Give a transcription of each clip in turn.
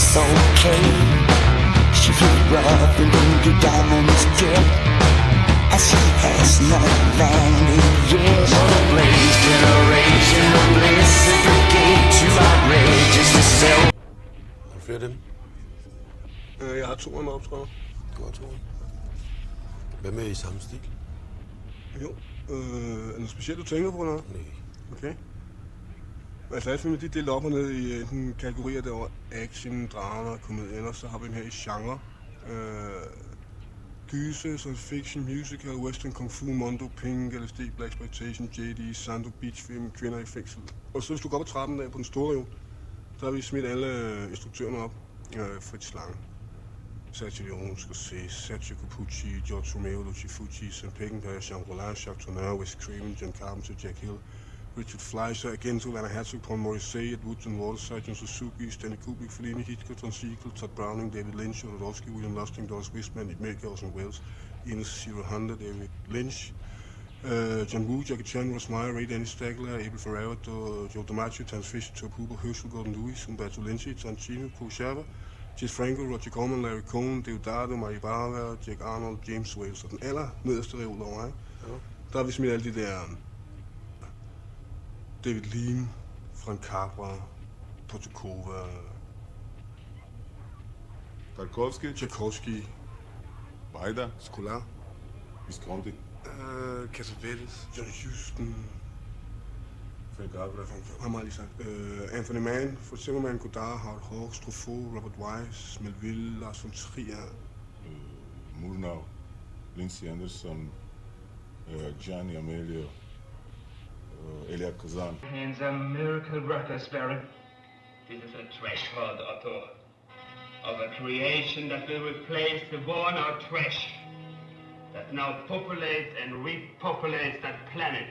it's okay. She feels rough and your diamonds jet, and she has not landed yet. No blaze, generation of bliss, segregate you outrageous to sell. Har du flere af dem? Jeg har 2 med optræder. Du har 2. Hvad med i samme stil? Jo. Er noget specielt, du tænker på, eller? Nej. Okay. Altså, alle filmer, de er delt op og ned i enten kategorier derovre action, drama, komedie, ellers så har vi den her i genre. Gyser, science fiction, musical, western, kung fu, mondo, pink, LSD, blaxploitation, JD, Sando, beachfilm, kvinder i fængsel. Og så hvis du går op ad trappen der på den store reol, så har vi smidt alle instruktørerne op. Fritz Lang, Sergio Leone, Scorsese, Sergio Capucci, George Romero, Lucio Fulci, Sam Peckinpah, Jean Rollin, Jacques Tourneur, Wes Craven, John Carpenter, Jack Hill, Richard Fleischer, Argento, Werner Herzog, Paul Morrissey, Ed Wood, John Waterside, John Suzuki, Stanley Kubrick, Fellini, Hitchcock, Don Siegel, Todd Browning, David Lynch, Jodorowsky, William Lustig, Doris Wiseman, Nick Maker, Orson Welles, Ines 0 David Lynch, John Woo, Jackie Chan, Ross Meyer, Ray Dennis Stegler, Abel Ferrara, Joe DiMaggio, Terence Fisher, Tobe Hooper, Herschel Gordon Lewis, Umberto Lenzi, Tarantino, Kurosawa, Jess Franco, Roger Corman, Larry Cohen, Deodato, Mario Bava, Jack Arnold, James Wales og den aller nederste reol over, ikke? Ja. Der har vi smidt alle de der David Lean, Frank Capra, Potokova, Tchaikovsky, Baida, Scolar, Visconti, Cassavetes, John Huston, Frank Capra, ham har jeg lige sagt. Anthony Mann, Fritz Zimmermann, Godard, Howard Hawks, Truffaut, Robert Wise, Melville, Lars von Trier, Murnau, Lindsay Anderson, Gianni Amelio, Elia Kazan. Hands a miracle worker, Sparrow. This is a threshold, Otto, of a creation that will replace the worn-out trash that now populates and repopulates that planet.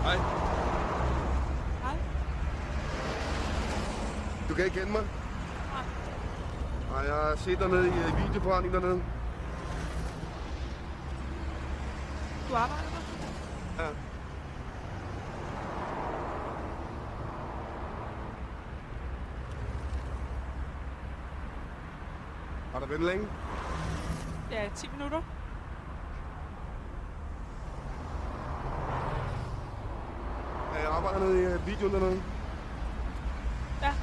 Hej. Hej. Du kan ikke kende mig? Nej. Nej, jeg har set dig nede i videobrænding dernede. Du arbejder der? Ja. Har der ventet længe? Ja, 10 minutter. Ja, jeg arbejder nede i videoen dernede. Ja.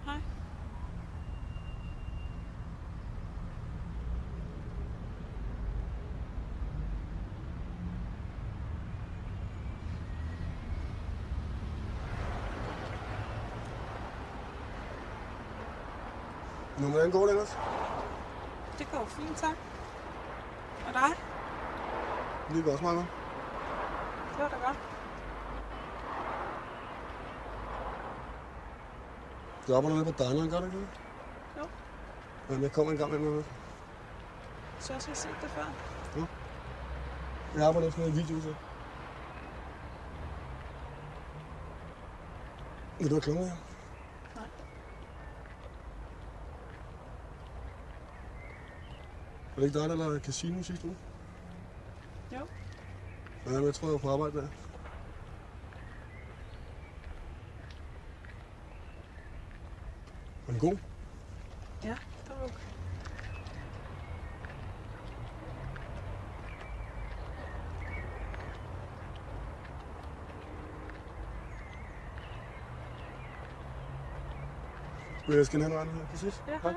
Hej. Nu, hvordan går det ellers? Det går fint, tak. Og dig? Det går også meget godt. Det var da godt. Du arbejder nede på dineren, gør du ikke det? Jo. Jamen, jeg kommer en gang med noget. Så jeg har set det før. Jeg arbejder efter noget video, så. Vil du have klummer her? Nej. Var det ikke dig, der lavede casino sidste uge? Jo. Ja, men jeg tror, jeg var på arbejde der. Var den god? Ja, det var okay. Vil jeg skal hen og her? Præcis. Ja, hej.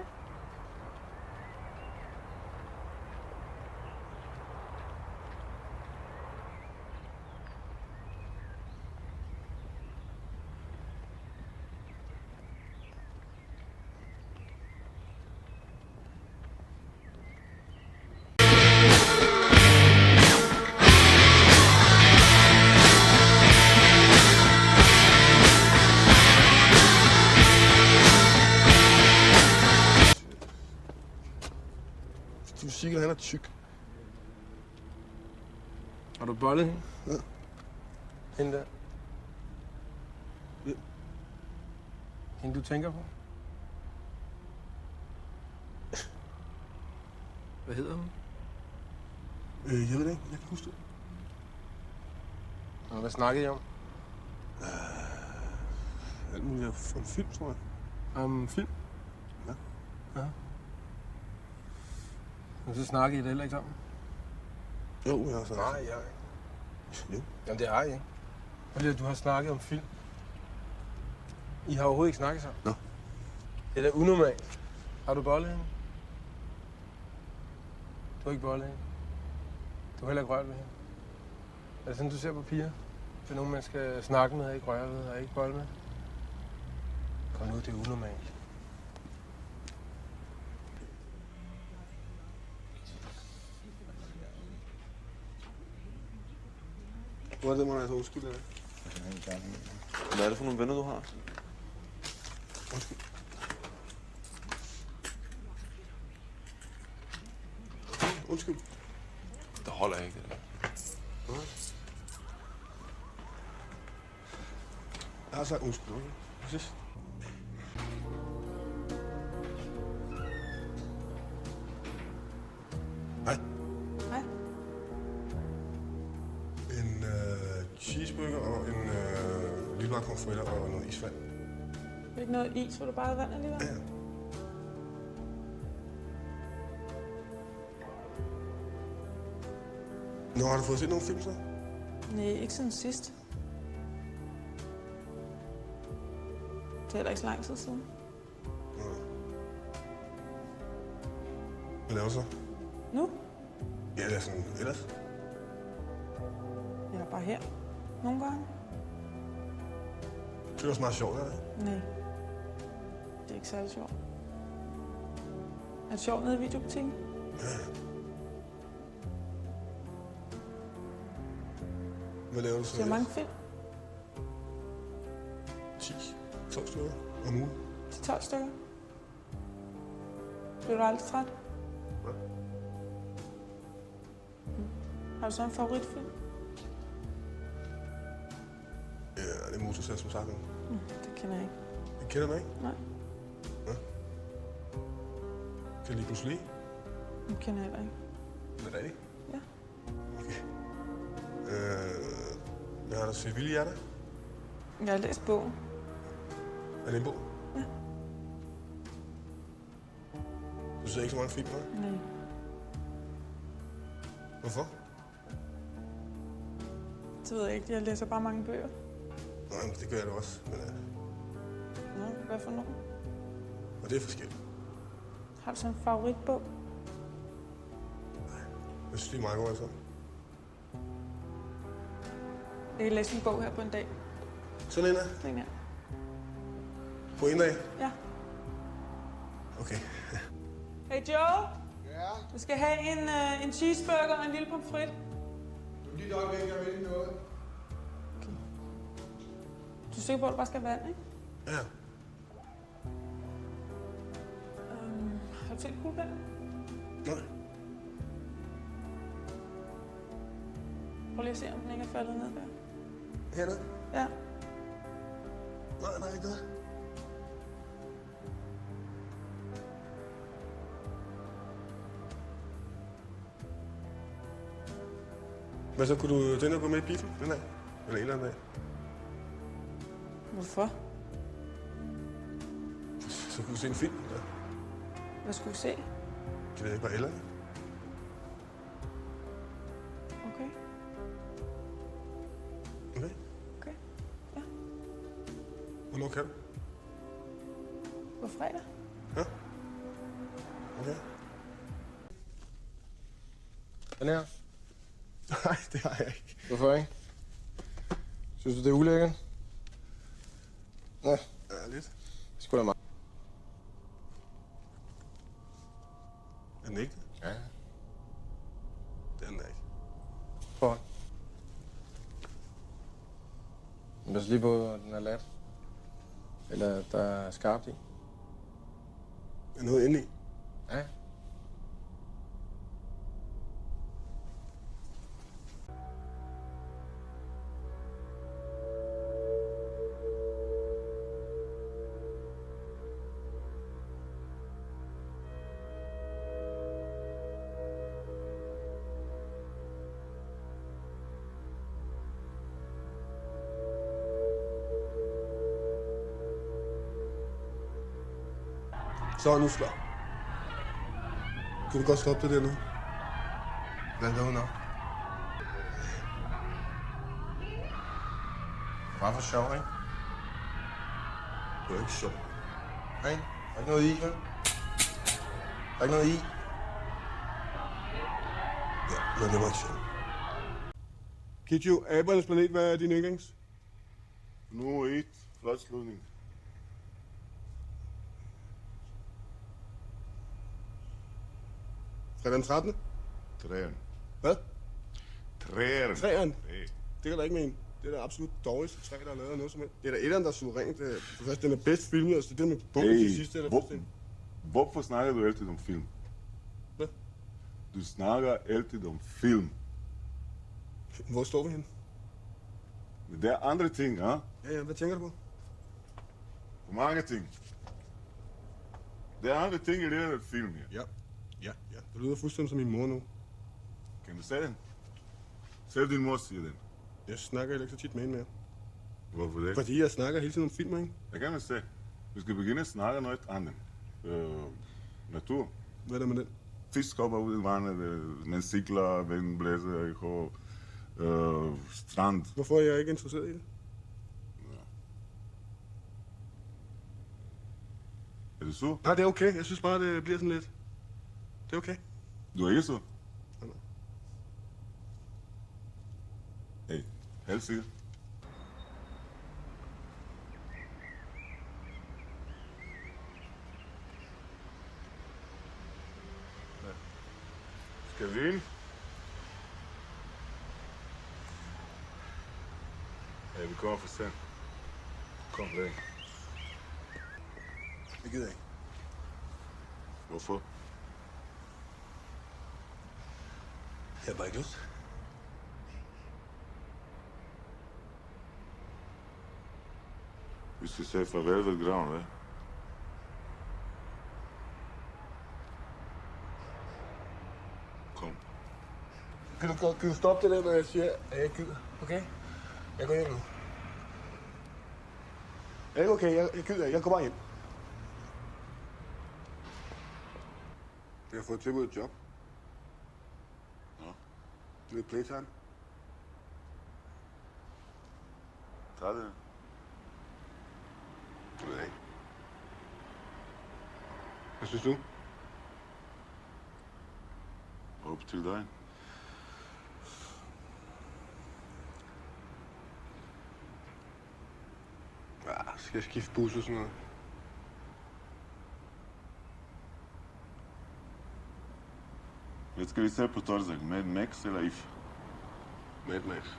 Du er sikker, han er tyk. Har du bollet hende? Ja. Hende der? Ja. Hende du tænker på? Hvad hedder hun? Jeg ved det ikke. Jeg kan ikke huske det. Og hvad snakkede I om? Alt muligt om film, tror jeg. Om film? Ja. Ja. Og så snakkede I det heller ikke sammen? Jo, jeg har sagt. Nej, jeg ikke. Jo. Jamen, det har I ikke. Fordi du har snakket om film. I har overhovedet ikke snakket sammen. Nå. Det er da unormalt. Har du bollet hende? Du har ikke bollet hende. Du har heller ikke rørt ved hende. Er det sådan, du ser på piger? Det er nogen, man skal snakke med og ikke røre ved og ikke bolle med? Kom nu, det er unormalt. Hvor er det, man altså undskylde af? Hvad er det for nogle venner, du har? Undskyld. Undskyld. Det holder ikke, det der. Jeg har sagt undskyld, okay? Præcis. Hej. Hej. En cheeseburger og en lille bakke pomfritter og noget isvand. Ikke noget is, vil du bare have vand alligevel? Ja. Nå, har du fået set nogle film så? Nej, ikke siden sidst. Det er heller ikke så lang tid siden. Hvad laver du så? Nu? Ja, det er sådan ellers. Jeg er bare her. Nogle gange. Det er også meget sjovt, er det? Nej. Det er ikke særlig sjovt. Er det sjovt nede i videobutikken? Hvad laver du så? Det er mange film. 10, 12 stykker om ugen. Til 12 stykker. Bliver du aldrig træt? Hvad? Har du så en favoritfilm? Ja, det er Motorsag, som sagt. Det kender jeg ikke. Jeg kender dig ikke? Nej, Kan du lide Bruce Lee? det kender jeg heller ikke. Er det rigtigt? Ja. Okay. Hvad har du set Vilde Hjerter? Jeg har læst bogen. Er det en bog? Ja. Du ser ikke så mange film, hva'? Nej. Hvorfor? Det ved jeg ikke. Jeg læser bare mange bøger. Nej, men det gør jeg da også. Men, Nå, hvad for nogen? og det er forskelligt. Har du så en favoritbog? Jeg synes, det er meget godt, altså. Jeg kan læse en bog her på en dag. Sådan en er? Den her. På en dag? Ja. Okay. Hey Joe. Ja? Du skal have en cheeseburger og en lille pomfrit. Lige et øjeblik, jeg vil noget. Du er sikker på, at du bare skal have vand, ikke? Ja. Har du set kuglepennen? Nej. Prøv lige at se, om den ikke er faldet ned der. Hernede? Ja. Nej, ikke noget. Hvad så, kunne du tænke dig at gå med i biffen den dag? Eller en eller anden dag? Hvorfor? Så kunne vi se en film. Ja. Hvad skulle vi se? Det ved jeg ikke, bare eller. Okay. Okay. Okay. Ja. Hvornår kan du? På fredag. Ja. Okay. Den her? Nej, det har jeg ikke. Hvorfor ikke? Synes du, det er ulækkert? Ja, Ja, lidt. det skulle da meget. Er den ikke det? Ja. Det er den da ikke. Prøv. Pas lige på, at den er lat. Eller at der er skarpt i. Er noget inde i? Ja. Så nu slå. Kan du godt stoppe det der nu? Hvad er det nu? Bare for sjov, ikke? Det er ikke sjovt. Nej, der er ikke noget i, vel? Der er ikke noget i. Ja, men det var ikke sjovt. Kitjo, Abernes Planet, hvad er din yndlings? Nummer 1, flot slutning. Fredag den 13. Træeren. Hvad? Træeren. Træeren? Træ. Det kan der ikke mene. Det er da absolut dårligste træ, der er lavet af noget som helst. Det er da etteren, der er suverænt. For først, den er bedst filmet, altså det er med bomben til sidste. Eller Hvorfor snakker du altid om film? Hvad? Du snakker altid om film. Hvor står vi henne? Det er andre ting, ja? Ja, hvad tænker du på? For mange ting. Det er andre ting i det her film her. Ja. Det lyder fuldstændig som min mor nu. Kan du se den? Selv din mor siger den. Jeg snakker ikke så tit med hende mere. Hvorfor det? Fordi jeg snakker hele tiden om film, ikke? Jeg kan se. Vi skal begynde at snakke noget andet. Natur. Hvad er der med den? Fisk hopper ud i vandet, man cykler, vinden blæser i hår, strand. Hvorfor er jeg ikke interesseret i det? Er du sur? Nej, det er okay. Jeg synes bare, det bliver sådan lidt... Det er okay. Du er ikke sur? Nej. Hey, helt sikkert. Skal vi ind? Ja, vi kommer for sent. Kom væk. Det gider jeg ikke. Hvorfor? Jeg har bare ikke lyst. Vi skal sige farvel ved graven, hvad? Kom. Kan du stoppe det der, når jeg siger, at jeg ikke gider? Okay? Jeg går hjem nu. Er det ikke okay? Jeg gider ikke. Jeg går bare hjem. Jeg har fået tilbudt et job. Nå. Det er playtime. Tag det. Det ved jeg ikke. Hvad synes du? Op til dig. Ja, skal jeg skifte bus og sådan noget? Hvad skal vi se på torsdag? Mad Max eller IF? Mad Max.